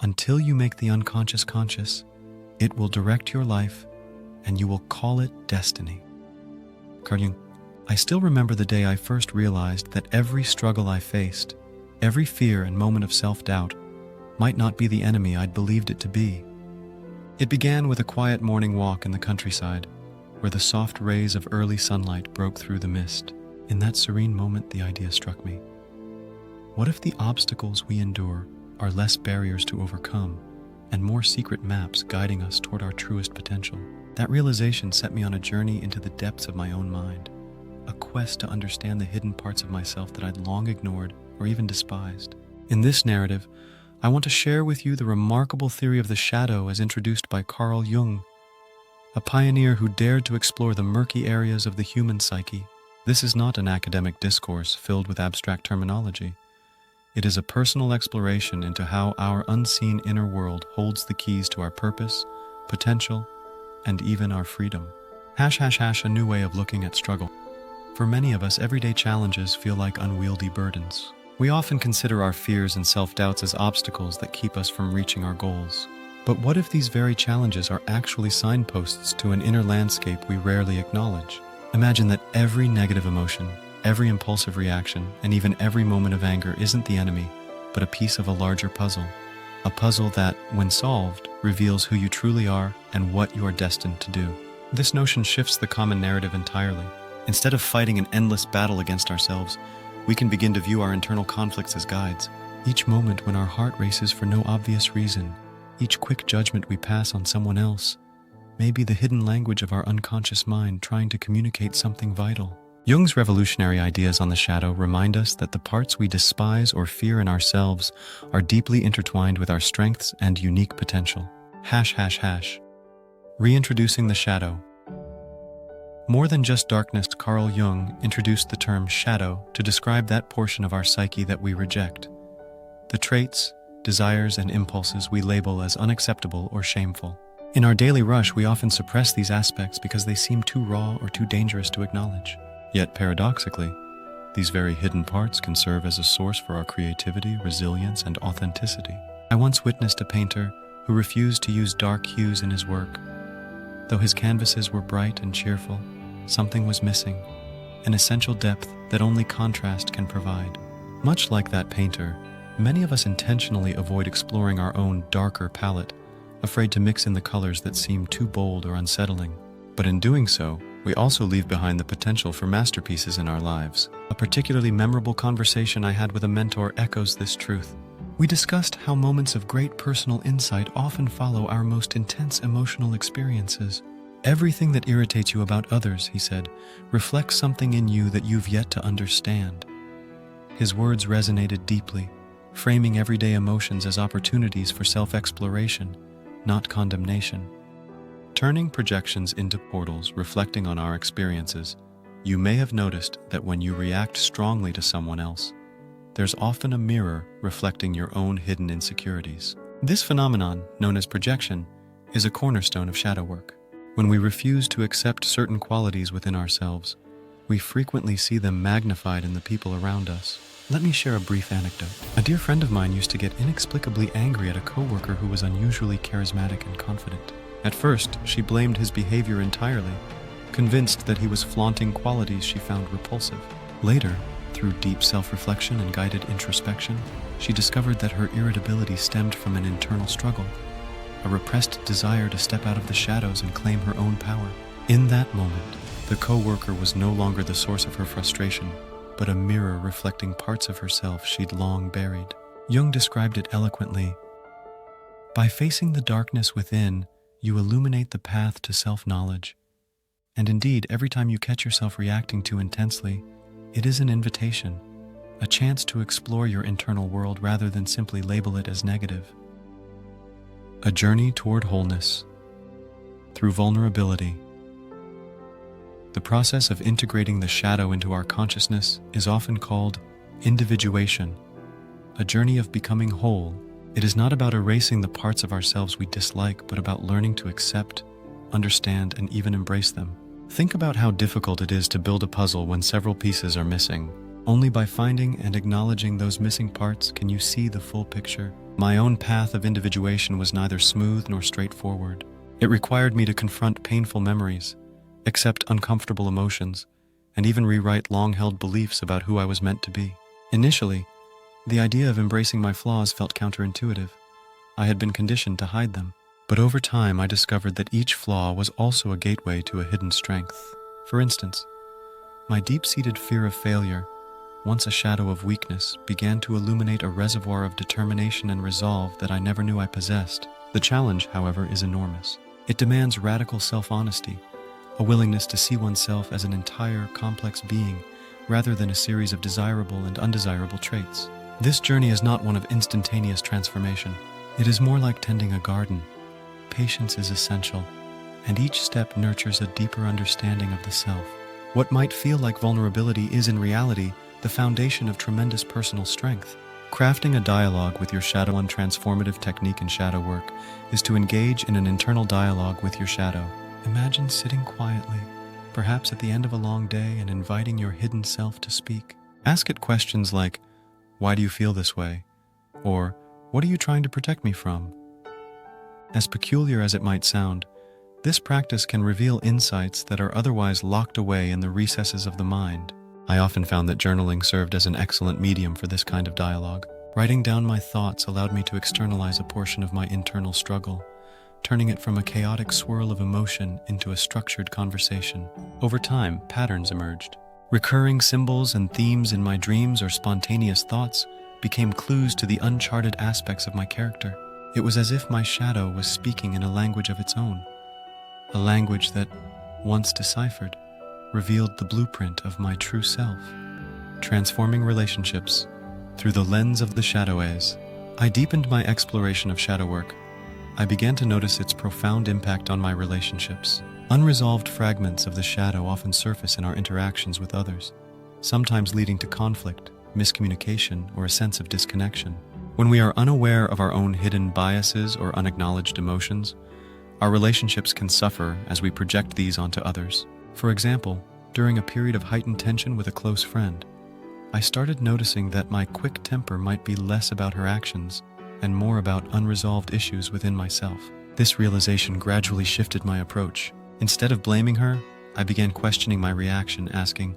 Until you make the unconscious conscious, it will direct your life and you will call it destiny. Carl Jung. I still remember the day I first realized that every struggle I faced, every fear and moment of self-doubt, might not be the enemy I'd believed it to be. It began with a quiet morning walk in the countryside, where the soft rays of early sunlight broke through the mist. In that serene moment, the idea struck me. What if the obstacles we endure are less barriers to overcome and more secret maps guiding us toward our truest potential? That realization set me on a journey into the depths of my own mind, a quest to understand the hidden parts of myself that I'd long ignored or even despised. In this narrative, I want to share with you the remarkable theory of the shadow as introduced by Carl Jung, a pioneer who dared to explore the murky areas of the human psyche. This is not an academic discourse filled with abstract terminology. It is a personal exploration into how our unseen inner world holds the keys to our purpose, potential, and even our freedom. ## a new way of looking at struggle. For many of us, everyday challenges feel like unwieldy burdens. We often consider our fears and self-doubts as obstacles that keep us from reaching our goals. But what if these very challenges are actually signposts to an inner landscape we rarely acknowledge? Imagine that every negative emotion, every impulsive reaction, and even every moment of anger isn't the enemy, but a piece of a larger puzzle. A puzzle that, when solved, reveals who you truly are and what you are destined to do. This notion shifts the common narrative entirely. Instead of fighting an endless battle against ourselves, we can begin to view our internal conflicts as guides. Each moment when our heart races for no obvious reason, each quick judgment we pass on someone else, may be the hidden language of our unconscious mind trying to communicate something vital. Jung's revolutionary ideas on the shadow remind us that the parts we despise or fear in ourselves are deeply intertwined with our strengths and unique potential. ###. Reintroducing the shadow. More than just darkness, Carl Jung introduced the term shadow to describe that portion of our psyche that we reject. The traits, desires, and impulses we label as unacceptable or shameful. In our daily rush, we often suppress these aspects because they seem too raw or too dangerous to acknowledge. Yet paradoxically, these very hidden parts can serve as a source for our creativity, resilience, and authenticity. I once witnessed a painter who refused to use dark hues in his work. Though his canvases were bright and cheerful, something was missing, an essential depth that only contrast can provide. Much like that painter, many of us intentionally avoid exploring our own darker palette, afraid to mix in the colors that seem too bold or unsettling. But in doing so, we also leave behind the potential for masterpieces in our lives. A particularly memorable conversation I had with a mentor echoes this truth. We discussed how moments of great personal insight often follow our most intense emotional experiences. Everything that irritates you about others, he said, reflects something in you that you've yet to understand. His words resonated deeply, framing everyday emotions as opportunities for self-exploration, not condemnation. Turning projections into portals reflecting on our experiences, you may have noticed that when you react strongly to someone else, there's often a mirror reflecting your own hidden insecurities. This phenomenon, known as projection, is a cornerstone of shadow work. When we refuse to accept certain qualities within ourselves, we frequently see them magnified in the people around us. Let me share a brief anecdote. A dear friend of mine used to get inexplicably angry at a coworker who was unusually charismatic and confident. At first, she blamed his behavior entirely, convinced that he was flaunting qualities she found repulsive. Later, through deep self-reflection and guided introspection, she discovered that her irritability stemmed from an internal struggle, a repressed desire to step out of the shadows and claim her own power. In that moment, the coworker was no longer the source of her frustration, but a mirror reflecting parts of herself she'd long buried. Jung described it eloquently. By facing the darkness within, you illuminate the path to self-knowledge. And indeed, every time you catch yourself reacting too intensely, it is an invitation, a chance to explore your internal world rather than simply label it as negative. A journey toward wholeness through vulnerability. The process of integrating the shadow into our consciousness is often called individuation, a journey of becoming whole. It is not about erasing the parts of ourselves we dislike, but about learning to accept, understand, and even embrace them. Think about how difficult it is to build a puzzle when several pieces are missing. Only by finding and acknowledging those missing parts can you see the full picture. My own path of individuation was neither smooth nor straightforward. It required me to confront painful memories, accept uncomfortable emotions, and even rewrite long-held beliefs about who I was meant to be. Initially, the idea of embracing my flaws felt counterintuitive. I had been conditioned to hide them. But over time, I discovered that each flaw was also a gateway to a hidden strength. For instance, my deep-seated fear of failure, once a shadow of weakness, began to illuminate a reservoir of determination and resolve that I never knew I possessed. The challenge, however, is enormous. It demands radical self-honesty, a willingness to see oneself as an entire, complex being, rather than a series of desirable and undesirable traits. This journey is not one of instantaneous transformation. It is more like tending a garden. Patience is essential, and each step nurtures a deeper understanding of the self. What might feel like vulnerability is in reality the foundation of tremendous personal strength. Crafting a dialogue with your shadow. One transformative technique in shadow work is to engage in an internal dialogue with your shadow. Imagine sitting quietly, perhaps at the end of a long day, and inviting your hidden self to speak. Ask it questions like, "Why do you feel this way?" Or, "What are you trying to protect me from?" As peculiar as it might sound, this practice can reveal insights that are otherwise locked away in the recesses of the mind. I often found that journaling served as an excellent medium for this kind of dialogue. Writing down my thoughts allowed me to externalize a portion of my internal struggle, turning it from a chaotic swirl of emotion into a structured conversation. Over time, patterns emerged. Recurring symbols and themes in my dreams or spontaneous thoughts became clues to the uncharted aspects of my character. It was as if my shadow was speaking in a language of its own, a language that, once deciphered, revealed the blueprint of my true self. Transforming relationships through the lens of the shadow. As I deepened my exploration of shadow work, I began to notice its profound impact on my relationships. Unresolved fragments of the shadow often surface in our interactions with others, sometimes leading to conflict, miscommunication, or a sense of disconnection. When we are unaware of our own hidden biases or unacknowledged emotions, our relationships can suffer as we project these onto others. For example, during a period of heightened tension with a close friend, I started noticing that my quick temper might be less about her actions and more about unresolved issues within myself. This realization gradually shifted my approach. Instead of blaming her, I began questioning my reaction, asking,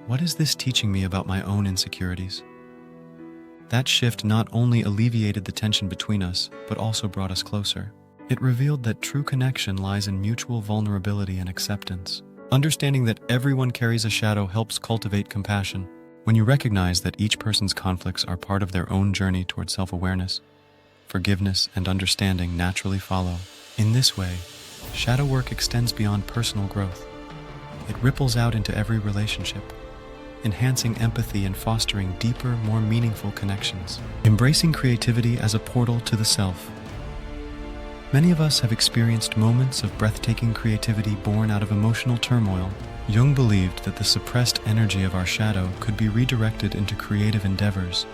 "What is this teaching me about my own insecurities?" That shift not only alleviated the tension between us, but also brought us closer. It revealed that true connection lies in mutual vulnerability and acceptance. Understanding that everyone carries a shadow helps cultivate compassion. When you recognize that each person's conflicts are part of their own journey toward self-awareness, forgiveness and understanding naturally follow. In this way, shadow work extends beyond personal growth. It ripples out into every relationship, enhancing empathy and fostering deeper, more meaningful connections. Embracing creativity as a portal to the self. Many of us have experienced moments of breathtaking creativity born out of emotional turmoil. Jung believed that the suppressed energy of our shadow could be redirected into creative endeavors,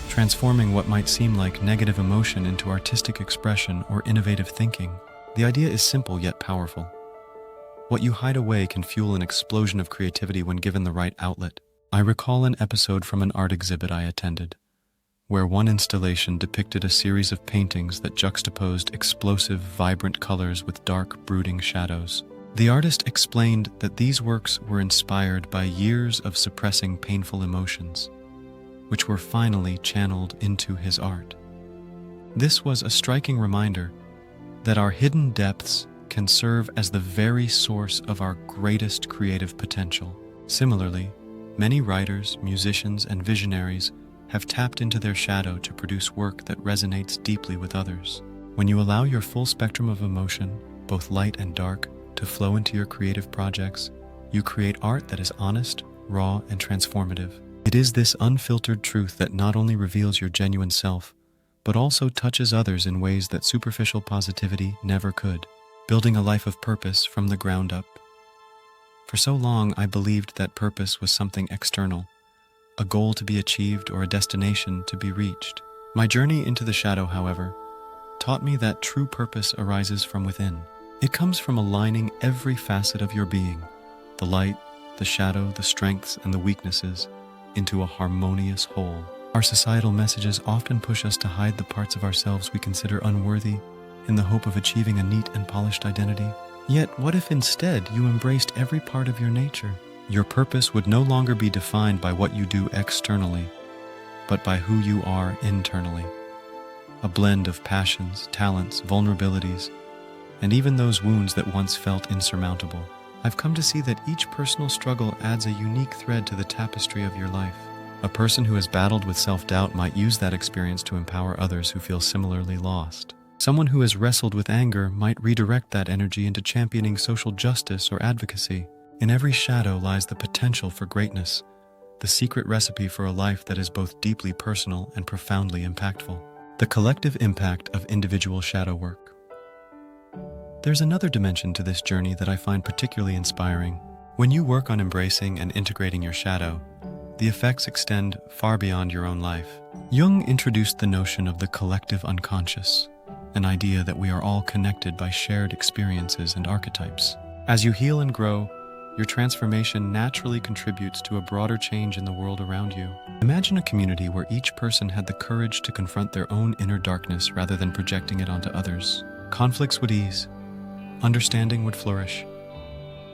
transforming what might seem like negative emotion into artistic expression or innovative thinking. The idea is simple yet powerful. What you hide away can fuel an explosion of creativity when given the right outlet. I recall an episode from an art exhibit I attended, where one installation depicted a series of paintings that juxtaposed explosive, vibrant colors with dark, brooding shadows. The artist explained that these works were inspired by years of suppressing painful emotions, which were finally channeled into his art. This was a striking reminder that our hidden depths can serve as the very source of our greatest creative potential. Similarly, many writers, musicians, and visionaries have tapped into their shadow to produce work that resonates deeply with others. When you allow your full spectrum of emotion, both light and dark, to flow into your creative projects, you create art that is honest, raw, and transformative. It is this unfiltered truth that not only reveals your genuine self, but also touches others in ways that superficial positivity never could, building a life of purpose from the ground up. For so long, I believed that purpose was something external, a goal to be achieved or a destination to be reached. My journey into the shadow, however, taught me that true purpose arises from within. It comes from aligning every facet of your being, the light, the shadow, the strengths, and the weaknesses, into a harmonious whole. Our societal messages often push us to hide the parts of ourselves we consider unworthy in the hope of achieving a neat and polished identity. Yet, what if instead you embraced every part of your nature? Your purpose would no longer be defined by what you do externally, but by who you are internally. A blend of passions, talents, vulnerabilities, and even those wounds that once felt insurmountable. I've come to see that each personal struggle adds a unique thread to the tapestry of your life. A person who has battled with self-doubt might use that experience to empower others who feel similarly lost. Someone who has wrestled with anger might redirect that energy into championing social justice or advocacy. In every shadow lies the potential for greatness, the secret recipe for a life that is both deeply personal and profoundly impactful. The collective impact of individual shadow work. There's another dimension to this journey that I find particularly inspiring. When you work on embracing and integrating your shadow, the effects extend far beyond your own life. Jung introduced the notion of the collective unconscious, an idea that we are all connected by shared experiences and archetypes. As you heal and grow, your transformation naturally contributes to a broader change in the world around you. Imagine a community where each person had the courage to confront their own inner darkness rather than projecting it onto others. Conflicts would ease, understanding would flourish,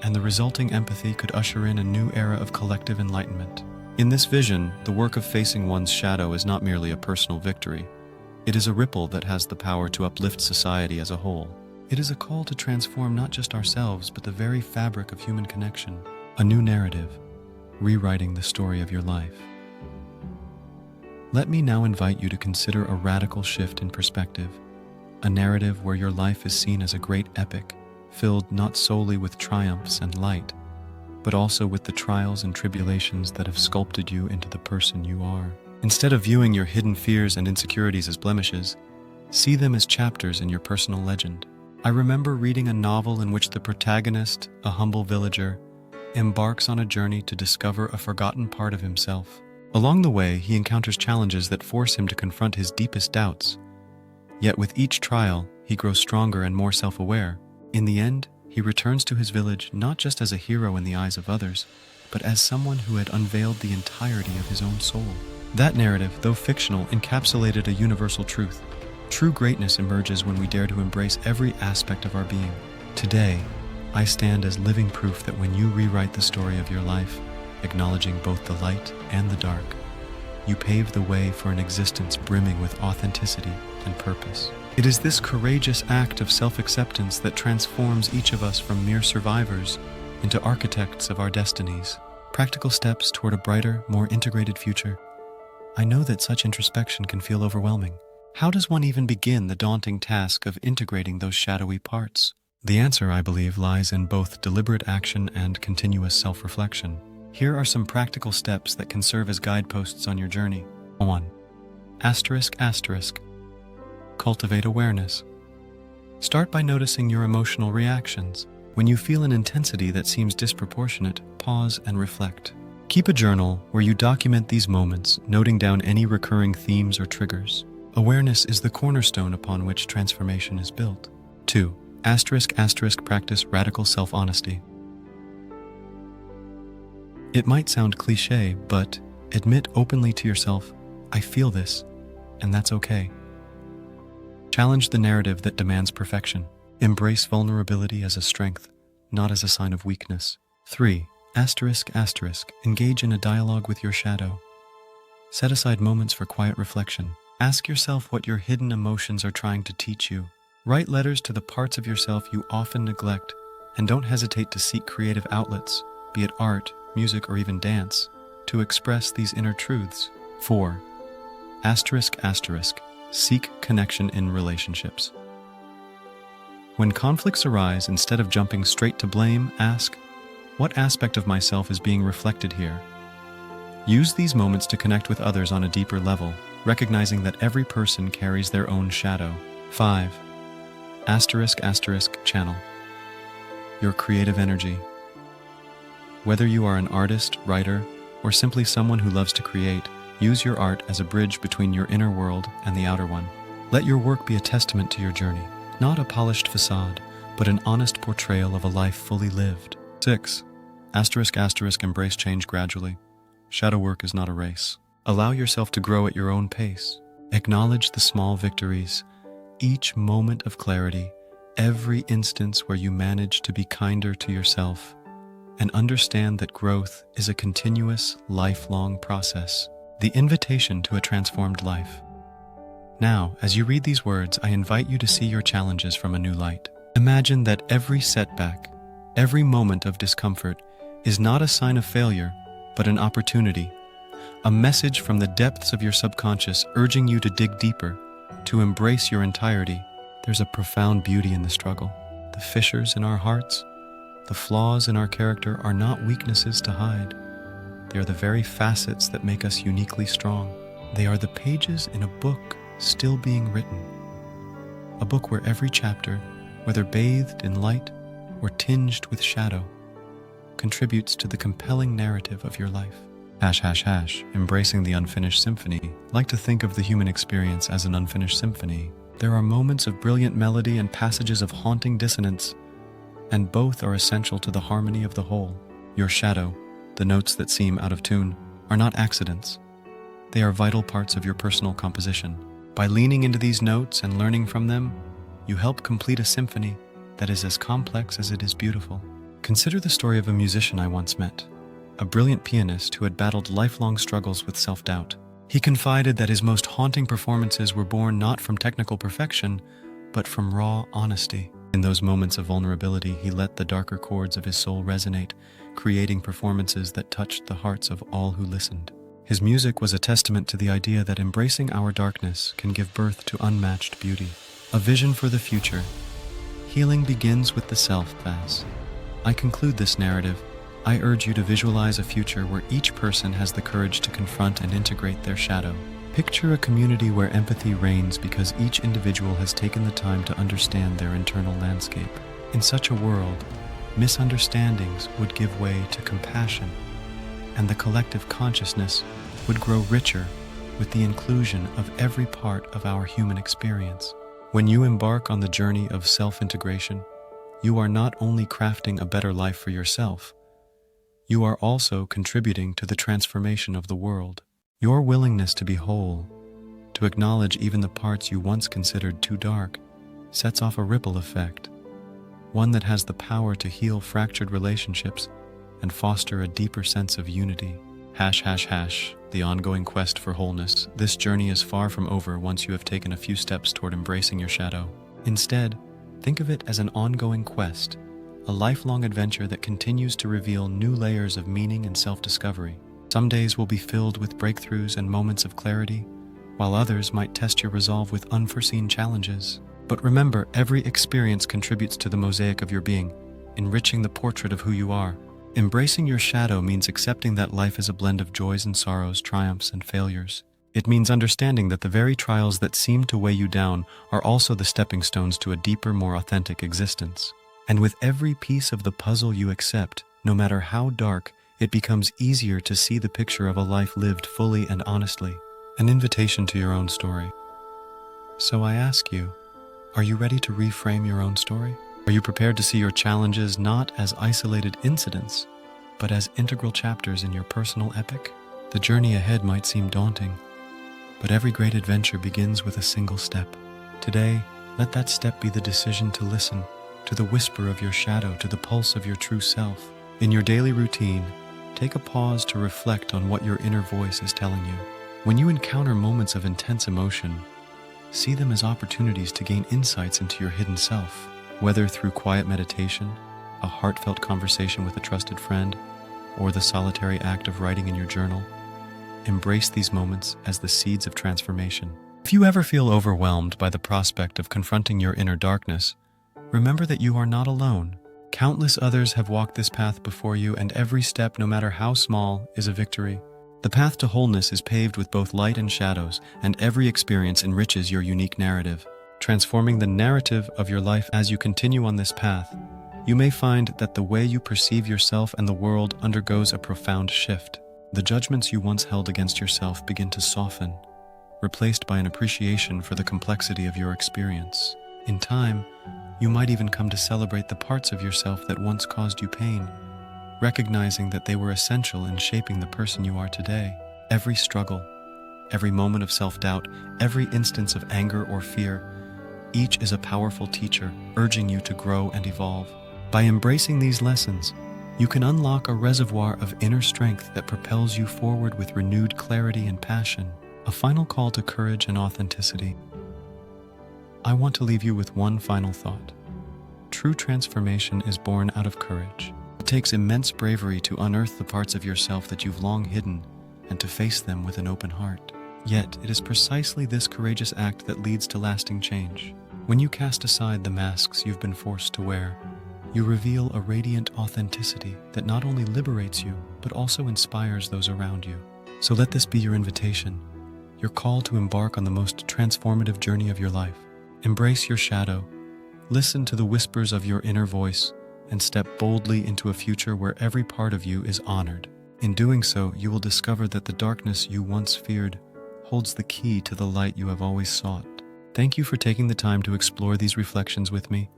and the resulting empathy could usher in a new era of collective enlightenment. In this vision, the work of facing one's shadow is not merely a personal victory. It is a ripple that has the power to uplift society as a whole. It is a call to transform not just ourselves, but the very fabric of human connection. A new narrative, rewriting the story of your life. Let me now invite you to consider a radical shift in perspective, a narrative where your life is seen as a great epic, filled not solely with triumphs and light, but also with the trials and tribulations that have sculpted you into the person you are. Instead of viewing your hidden fears and insecurities as blemishes, see them as chapters in your personal legend. I remember reading a novel in which the protagonist, a humble villager, embarks on a journey to discover a forgotten part of himself. Along the way, he encounters challenges that force him to confront his deepest doubts. Yet with each trial, he grows stronger and more self-aware. In the end, he returns to his village not just as a hero in the eyes of others, but as someone who had unveiled the entirety of his own soul. That narrative, though fictional, encapsulated a universal truth. True greatness emerges when we dare to embrace every aspect of our being. Today, I stand as living proof that when you rewrite the story of your life, acknowledging both the light and the dark, you pave the way for an existence brimming with authenticity and purpose. It is this courageous act of self-acceptance that transforms each of us from mere survivors into architects of our destinies. Practical steps toward a brighter, more integrated future. I know that such introspection can feel overwhelming. How does one even begin the daunting task of integrating those shadowy parts? The answer, I believe, lies in both deliberate action and continuous self-reflection. Here are some practical steps that can serve as guideposts on your journey. 1. Cultivate awareness. Start by noticing your emotional reactions. When you feel an intensity that seems disproportionate, pause and reflect. Keep a journal where you document these moments, noting down any recurring themes or triggers. Awareness is the cornerstone upon which transformation is built. 2. Practice radical self-honesty. It might sound cliché, but admit openly to yourself, I feel this, and that's okay. Challenge the narrative that demands perfection. Embrace vulnerability as a strength, not as a sign of weakness. 3. Engage in a dialogue with your shadow. Set aside moments for quiet reflection. Ask yourself what your hidden emotions are trying to teach you. Write letters to the parts of yourself you often neglect, and don't hesitate to seek creative outlets, be it art, music, or even dance, to express these inner truths. 4. Seek connection in relationships. When conflicts arise, instead of jumping straight to blame, ask, what aspect of myself is being reflected here? Use these moments to connect with others on a deeper level, recognizing that every person carries their own shadow. 5. Channel your creative energy. Whether you are an artist, writer, or simply someone who loves to create, use your art as a bridge between your inner world and the outer one. Let your work be a testament to your journey, not a polished facade, but an honest portrayal of a life fully lived. 6. Embrace change gradually. Shadow work is not a race. Allow yourself to grow at your own pace. Acknowledge the small victories, each moment of clarity, every instance where you manage to be kinder to yourself, and understand that growth is a continuous, lifelong process. The invitation to a transformed life. Now, as you read these words, I invite you to see your challenges from a new light. Imagine that every setback, every moment of discomfort is not a sign of failure, but an opportunity, a message from the depths of your subconscious urging you to dig deeper, to embrace your entirety. There's a profound beauty in the struggle. The fissures in our hearts, the flaws in our character are not weaknesses to hide. They are the very facets that make us uniquely strong. They are the pages in a book still being written. A book where every chapter, whether bathed in light or tinged with shadow, contributes to the compelling narrative of your life. Embracing the unfinished symphony. Like to think of the human experience as an unfinished symphony. There are moments of brilliant melody and passages of haunting dissonance, and both are essential to the harmony of the whole. Your shadow, the notes that seem out of tune, are not accidents. They are vital parts of your personal composition. By leaning into these notes and learning from them, you help complete a symphony that is as complex as it is beautiful. Consider the story of a musician I once met, a brilliant pianist who had battled lifelong struggles with self-doubt. He confided that his most haunting performances were born not from technical perfection, but from raw honesty. In those moments of vulnerability, he let the darker chords of his soul resonate, creating performances that touched the hearts of all who listened. His music was a testament to the idea that embracing our darkness can give birth to unmatched beauty. A vision for the future. Healing begins with the self. As I conclude this narrative, I urge you to visualize a future where each person has the courage to confront and integrate their shadow. Picture a community where empathy reigns because each individual has taken the time to understand their internal landscape. In such a world, misunderstandings would give way to compassion, and the collective consciousness would grow richer with the inclusion of every part of our human experience. When you embark on the journey of self-integration, you are not only crafting a better life for yourself, you are also contributing to the transformation of the world. Your willingness to be whole, to acknowledge even the parts you once considered too dark, sets off a ripple effect, one that has the power to heal fractured relationships and foster a deeper sense of unity. The ongoing quest for wholeness. This journey is far from over once you have taken a few steps toward embracing your shadow. Instead, think of it as an ongoing quest, a lifelong adventure that continues to reveal new layers of meaning and self-discovery. Some days will be filled with breakthroughs and moments of clarity, while others might test your resolve with unforeseen challenges. But remember, every experience contributes to the mosaic of your being, enriching the portrait of who you are. Embracing your shadow means accepting that life is a blend of joys and sorrows, triumphs and failures. It means understanding that the very trials that seem to weigh you down are also the stepping stones to a deeper, more authentic existence. And with every piece of the puzzle you accept, no matter how dark, it becomes easier to see the picture of a life lived fully and honestly, an invitation to your own story. So I ask you, are you ready to reframe your own story? Are you prepared to see your challenges not as isolated incidents, but as integral chapters in your personal epic? The journey ahead might seem daunting, but every great adventure begins with a single step. Today, let that step be the decision to listen to the whisper of your shadow, to the pulse of your true self. In your daily routine, take a pause to reflect on what your inner voice is telling you. When you encounter moments of intense emotion, see them as opportunities to gain insights into your hidden self. Whether through quiet meditation, a heartfelt conversation with a trusted friend, or the solitary act of writing in your journal, embrace these moments as the seeds of transformation. If you ever feel overwhelmed by the prospect of confronting your inner darkness, remember that you are not alone. Countless others have walked this path before you, and every step, no matter how small, is a victory. The path to wholeness is paved with both light and shadows, and every experience enriches your unique narrative. Transforming the narrative of your life as you continue on this path, you may find that the way you perceive yourself and the world undergoes a profound shift. The judgments you once held against yourself begin to soften, replaced by an appreciation for the complexity of your experience. In time, you might even come to celebrate the parts of yourself that once caused you pain, recognizing that they were essential in shaping the person you are today. Every struggle, every moment of self-doubt, every instance of anger or fear, each is a powerful teacher, urging you to grow and evolve. By embracing these lessons, you can unlock a reservoir of inner strength that propels you forward with renewed clarity and passion. A final call to courage and authenticity. I want to leave you with one final thought. True transformation is born out of courage. It takes immense bravery to unearth the parts of yourself that you've long hidden and to face them with an open heart. Yet, it is precisely this courageous act that leads to lasting change. When you cast aside the masks you've been forced to wear, you reveal a radiant authenticity that not only liberates you, but also inspires those around you. So let this be your invitation, your call to embark on the most transformative journey of your life. Embrace your shadow, listen to the whispers of your inner voice, and step boldly into a future where every part of you is honored. In doing so, you will discover that the darkness you once feared holds the key to the light you have always sought. Thank you for taking the time to explore these reflections with me.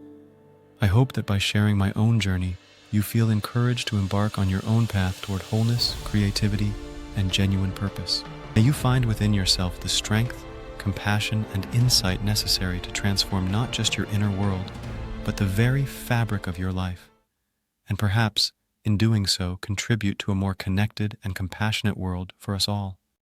I hope that by sharing my own journey, you feel encouraged to embark on your own path toward wholeness, creativity, and genuine purpose. May you find within yourself the strength, compassion, and insight necessary to transform not just your inner world, but the very fabric of your life. And perhaps, in doing so, contribute to a more connected and compassionate world for us all.